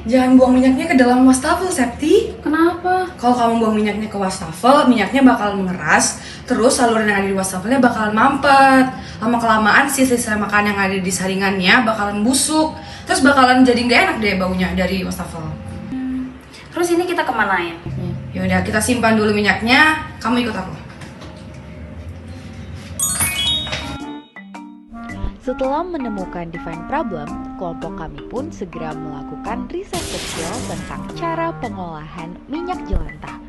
Jangan buang minyaknya ke dalam wastafel, Septi. Kenapa? Kalau kamu buang minyaknya ke wastafel, minyaknya bakal mengeras, terus saluran yang ada di wastafelnya bakalan mampet. Lama-kelamaan sisa-sisa makan yang ada di saringannya bakalan busuk, terus bakalan jadi nggak enak deh baunya dari wastafel. Terus ini kita kemana ya? Ya udah, kita simpan dulu minyaknya. Kamu ikut aku. Setelah menemukan define problem, kelompok kami pun segera melakukan riset kecil tentang cara pengolahan minyak jelantah.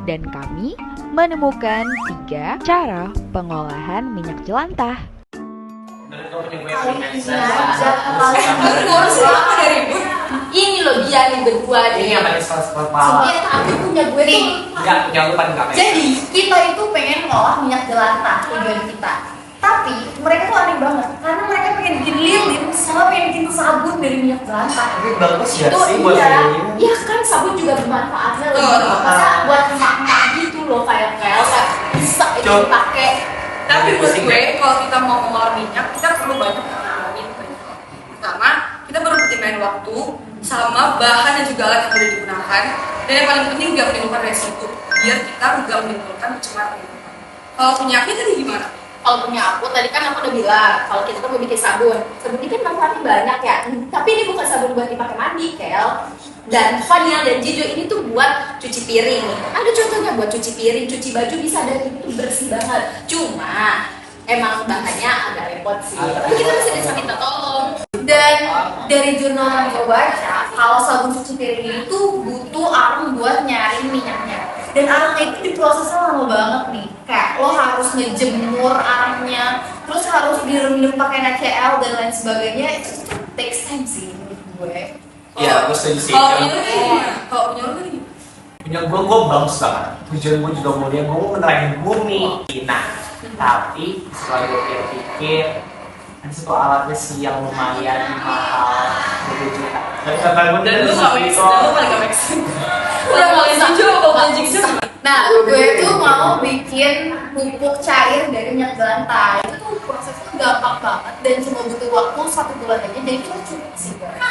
Dan kami menemukan 3 cara pengolahan minyak jelantah. Ini loh dia nih berdua Ini nih. yang paling spesial. Iya, tapi punya gue tuh. Enggak, punya lu paling enggak. Jadi kita itu pengen ngolah minyak jelantah tujuan kita. Tapi mereka tuh aneh banget karena mereka pengen bikin lilin sama pengen bikin sabun dari minyak jelantah. Tapi bagus ya Itu sih buat iya, lilin. iya kan sabun juga bermanfaatnya loh. Oh, Masa buat emak-emak gitu loh kayak bisa itu Cuk. dipakai. Tapi menurut Pusing gue, ya? kalau kita mau mengolah minyak, kita perlu banyak ngalamin. Pertama, kita perlu pertimbangkan waktu, sama bahan dan juga alat yang boleh digunakan. Dan yang paling penting gak menimbulkan resiko, biar kita gak menimbulkan pencemaran lingkungan. Kalau penyakit tadi gimana? Kalau punya aku, tadi kan aku udah bilang kalau kita tuh mau bikin sabun. Sabun ini kan manfaatnya banyak ya. Tapi ini bukan sabun buat dipakai mandi, Kel. Dan vanil dan jijo ini tuh buat cuci piring. Ada contohnya buat cuci piring, cuci baju bisa dan itu bersih banget. Cuma emang bahannya agak repot sih. Tapi kita masih bisa minta tolong. Dan dari jurnal yang gue baca, kalau sabun cuci piring itu butuh arang buat nyari minyaknya. Dan arangnya itu diprosesnya lama banget nih. Kayak lo harus ngejemur arangnya, terus harus direndam pakai NaCl dan lain sebagainya. Itu takes time sih menurut gue. Iya, aku setuju sih. Kalau punya lu tadi gimana? Kalau punya lu tadi gimana? Punya gue bagus banget. Tujuan gue juga mulia, gue mau menerangin bumi. Nah, tapi setelah gue pikir-pikir, ada satu alatnya sih yang lumayan mahal, 20 juta. Dan lu gak make sense, dan lu paling gak make sense. Udah paling jujur, kalau paling jujur. Nah, gue tuh mau bikin pupuk cair dari minyak jelantah. Itu tuh prosesnya gampang banget dan cuma butuh waktu 1 bulan aja. Jadi kita cukup sih, guys.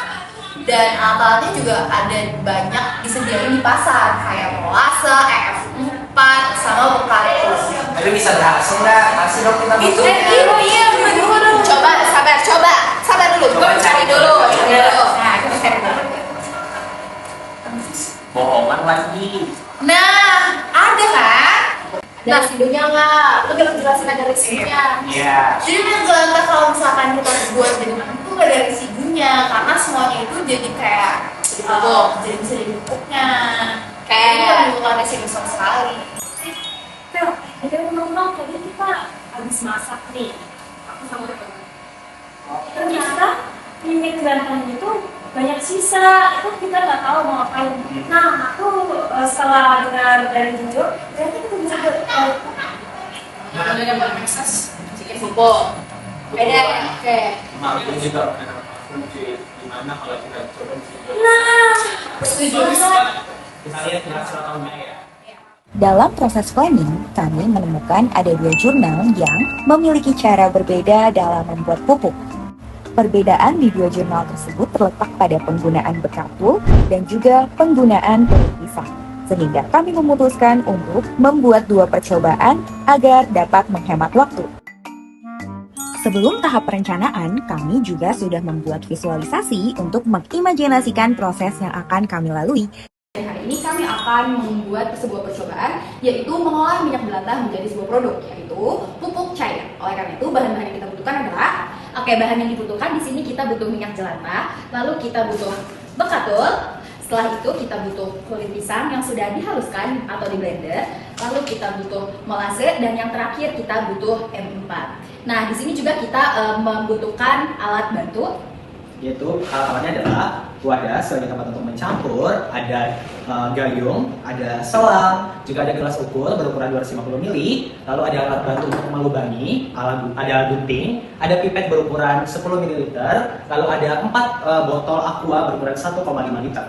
Dan alat-alatnya juga ada banyak disediain di pasar kayak molase, EF4, sama Bekatus. Tapi bisa berhasil nggak? Kasih dong kita Itu, butuh. iya, bener dulu. Coba, sabar dulu. Coba Cari dulu. Nah, Kita cari dulu. bohongan lagi. Nah, ada kan? Ada residunya nggak? Lu jangan jelasin ada residunya. Iya. Jadi minyak jelantah kalau misalkan kita buat jadi pupuk itu nggak ada residunya karena semuanya itu jadi kayak jadi bisa jadi pupuknya. Kayak menimbulkan residu sama sekali. Tel, kita ngomong tadi kita habis masak nih. Aku sama teman. Ternyata minyak jelantahnya itu banyak sisa, itu kita nggak tahu mau ngapain. Nah, aku setelah dengar dari Jojo, ternyata kita bisa buat Udah yang paling make sense. Bikin pupuk. Beda, oke. Mak, itu juga gimana kalau kita coba nah, Setuju. kita lihat hasilnya ya. Dalam proses planning, kami menemukan ada 2 jurnal yang memiliki cara berbeda dalam membuat pupuk. Perbedaan di 2 jurnal tersebut terletak pada penggunaan bekatul dan juga penggunaan kulit pisang. Sehingga kami memutuskan untuk membuat 2 percobaan agar dapat menghemat waktu. Sebelum tahap perencanaan, kami juga sudah membuat visualisasi untuk mengimajinasikan proses yang akan kami lalui. Hari ini kami akan membuat sebuah percobaan yaitu mengolah minyak jelantah menjadi sebuah produk yaitu pupuk cair. Oleh karena itu bahan-bahan yang kita butuhkan adalah bahan yang dibutuhkan di sini kita butuh minyak jelantah, lalu kita butuh bekatul, setelah itu kita butuh kulit pisang yang sudah dihaluskan atau di blender, lalu kita butuh molase dan yang terakhir kita butuh M4. Nah, di sini juga kita membutuhkan alat bantu Yaitu alat-alatnya adalah wadah sebagai tempat untuk mencampur, ada gayung, ada selang, juga ada gelas ukur berukuran 250 ml, lalu ada alat bantu untuk melubangi, ada gunting, ada pipet berukuran 10 ml, lalu ada 4 botol aqua berukuran 1,5 liter.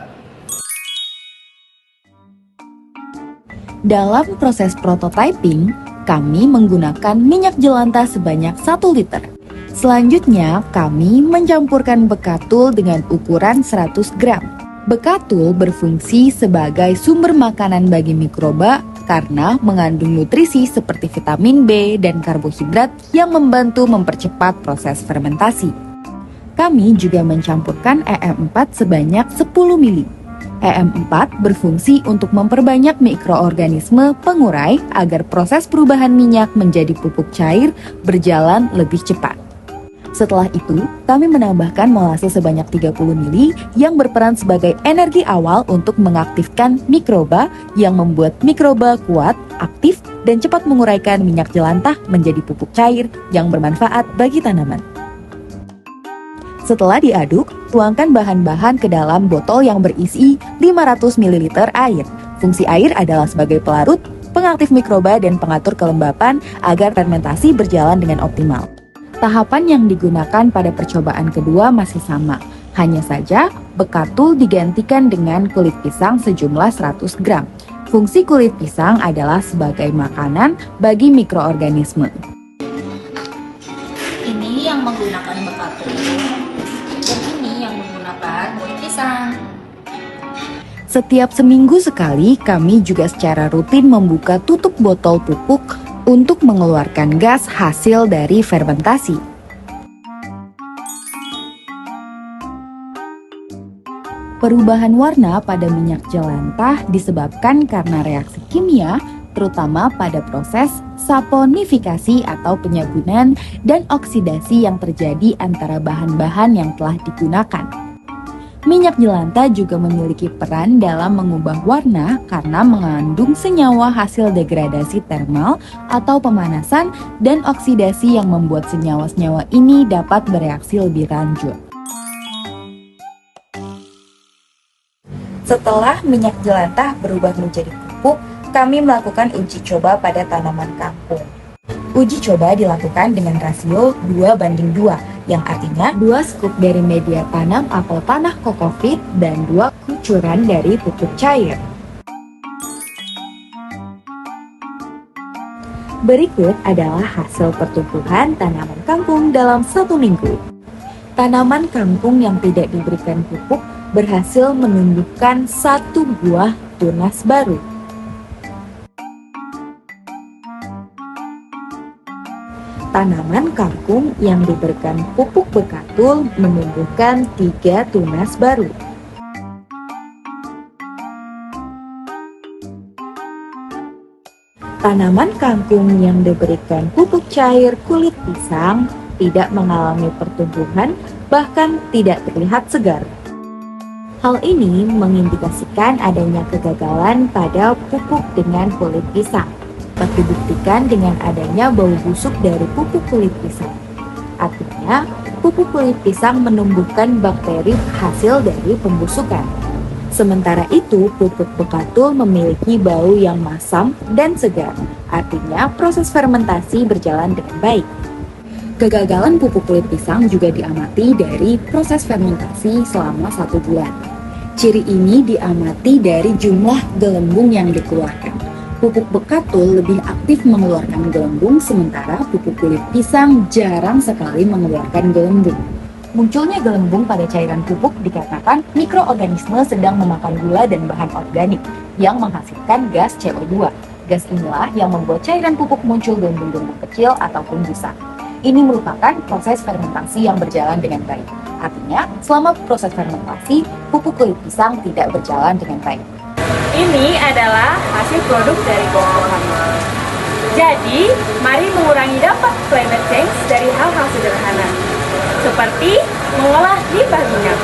Dalam proses prototyping, kami menggunakan minyak jelantah sebanyak 1 liter. Selanjutnya, kami mencampurkan bekatul dengan ukuran 100 gram. Bekatul berfungsi sebagai sumber makanan bagi mikroba karena mengandung nutrisi seperti vitamin B dan karbohidrat yang membantu mempercepat proses fermentasi. Kami juga mencampurkan EM4 sebanyak 10 mili. EM4 berfungsi untuk memperbanyak mikroorganisme pengurai agar proses perubahan minyak menjadi pupuk cair berjalan lebih cepat. Setelah itu, kami menambahkan molase sebanyak 30 mili yang berperan sebagai energi awal untuk mengaktifkan mikroba yang membuat mikroba kuat, aktif, dan cepat menguraikan minyak jelantah menjadi pupuk cair yang bermanfaat bagi tanaman. Setelah diaduk, tuangkan bahan-bahan ke dalam botol yang berisi 500 ml air. Fungsi air adalah sebagai pelarut, pengaktif mikroba, dan pengatur kelembapan agar fermentasi berjalan dengan optimal. Tahapan yang digunakan pada percobaan kedua masih sama, hanya saja bekatul digantikan dengan kulit pisang sejumlah 100 gram. Fungsi kulit pisang adalah sebagai makanan bagi mikroorganisme. Ini yang menggunakan bekatul dan ini yang menggunakan kulit pisang. Setiap seminggu sekali, kami juga secara rutin membuka tutup botol pupuk untuk mengeluarkan gas hasil dari fermentasi. Perubahan warna pada minyak jelantah disebabkan karena reaksi kimia, terutama pada proses saponifikasi atau penyabunan dan oksidasi yang terjadi antara bahan-bahan yang telah digunakan. Minyak jelantah juga memiliki peran dalam mengubah warna karena mengandung senyawa hasil degradasi termal atau pemanasan dan oksidasi yang membuat senyawa-senyawa ini dapat bereaksi lebih lanjut. Setelah minyak jelantah berubah menjadi pupuk, kami melakukan uji coba pada tanaman kangkung. Uji coba dilakukan dengan rasio 2:2, yang artinya 2 scoop dari media tanam atau tanah kokopit dan 2 kucuran dari pupuk cair. Berikut adalah hasil pertumbuhan tanaman kangkung dalam 1 minggu. Tanaman kangkung yang tidak diberikan pupuk berhasil menumbuhkan 1 buah tunas baru. Tanaman kangkung yang diberikan pupuk bekatul menumbuhkan 3 tunas baru. Tanaman kangkung yang diberikan pupuk cair kulit pisang tidak mengalami pertumbuhan, bahkan tidak terlihat segar. Hal ini mengindikasikan adanya kegagalan pada pupuk dengan kulit pisang. Dapat dibuktikan dengan adanya bau busuk dari pupuk kulit pisang. Artinya, pupuk kulit pisang menumbuhkan bakteri hasil dari pembusukan. Sementara itu, pupuk bekatul memiliki bau yang masam dan segar. Artinya, proses fermentasi berjalan dengan baik. Kegagalan pupuk kulit pisang juga diamati dari proses fermentasi selama 1 bulan. Ciri ini diamati dari jumlah gelembung yang dikeluarkan. Pupuk bekatul lebih aktif mengeluarkan gelembung, sementara pupuk kulit pisang jarang sekali mengeluarkan gelembung. Munculnya gelembung pada cairan pupuk dikarenakan mikroorganisme sedang memakan gula dan bahan organik yang menghasilkan gas CO2. Gas inilah yang membuat cairan pupuk muncul gelembung-gelembung kecil ataupun busa. Ini merupakan proses fermentasi yang berjalan dengan baik. Artinya, selama proses fermentasi, pupuk kulit pisang tidak berjalan dengan baik. Ini adalah hasil produk dari buah-buahan. Jadi, mari mengurangi dampak climate change dari hal-hal sederhana, seperti mengolah limbah minyak.